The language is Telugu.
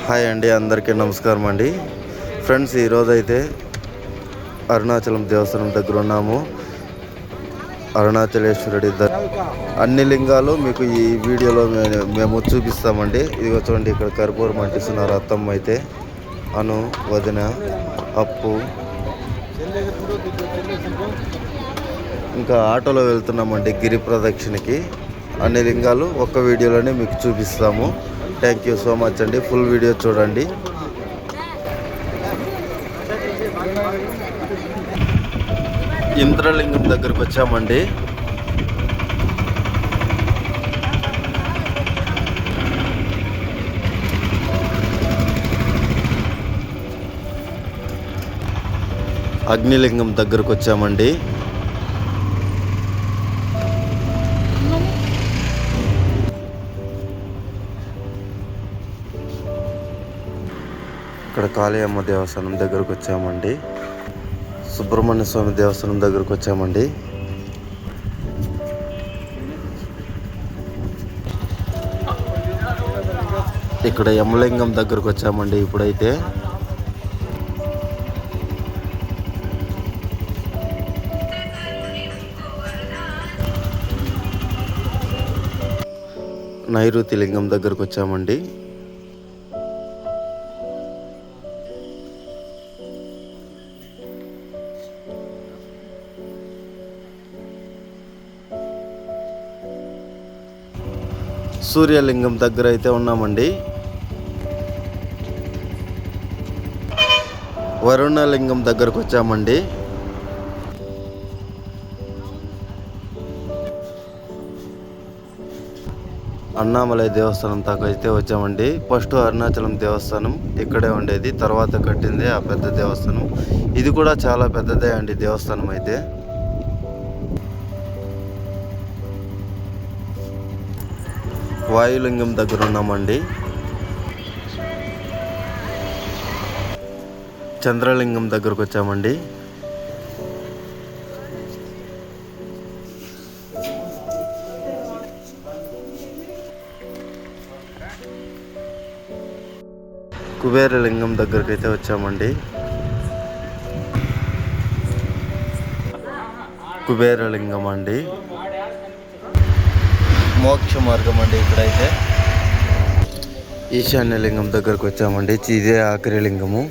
హాయ్ అండి, అందరికీ నమస్కారం అండి. ఫ్రెండ్స్, ఈరోజైతే అరుణాచలం దేవస్థానం దగ్గర ఉన్నాము. అరుణాచలేశ్వరుడి అన్ని లింగాలు మీకు ఈ వీడియోలో మేము చూపిస్తామండి. ఇదిగో చూడండి, ఇక్కడ కర్పూరం అంటిస్తున్నారు అత్తమ్మ అయితే, అను, వదిన, అప్పు. ఇంకా ఆటోలో వెళ్తున్నామండి గిరి ప్రదక్షిణకి. అన్ని లింగాలు ఒక్క వీడియోలోనే మీకు చూపిస్తాము. థ్యాంక్ యూ సో మచ్ అండి. ఫుల్ వీడియో చూడండి. ఇంద్రలింగం దగ్గరకు వచ్చామండి. అగ్నిలింగం దగ్గరకు వచ్చామండి. ఇక్కడ కాళీయమ్మ దేవస్థానం దగ్గరకు వచ్చామండి. సుబ్రహ్మణ్య స్వామి దేవస్థానం దగ్గరకు వచ్చామండి. ఇక్కడ యమలింగం దగ్గరకు వచ్చామండి. ఇప్పుడైతే నైరుతి లింగం దగ్గరకు వచ్చామండి. సూర్యలింగం దగ్గర అయితే ఉన్నామండి. వరుణలింగం దగ్గరకు వచ్చామండి. అన్నామలై దేవస్థానం దాకా అయితే వచ్చామండి. ఫస్ట్ అరుణాచలం దేవస్థానం ఇక్కడే ఉండేది, తర్వాత కట్టింది ఆ పెద్ద దేవస్థానం. ఇది కూడా చాలా పెద్దదే అండి దేవస్థానం అయితే. వాయులింగం దగ్గర ఉన్నామండి. చంద్రలింగం దగ్గరకు వచ్చామండి. కుబేరలింగం దగ్గరకు అయితే వచ్చామండి. కుబేరలింగం అండి. మోక్ష మార్గం అండి. ఇక్కడైతే ఈశాన్య లింగం దగ్గరకు వచ్చామండి. ఇదే ఆఖరి లింగము.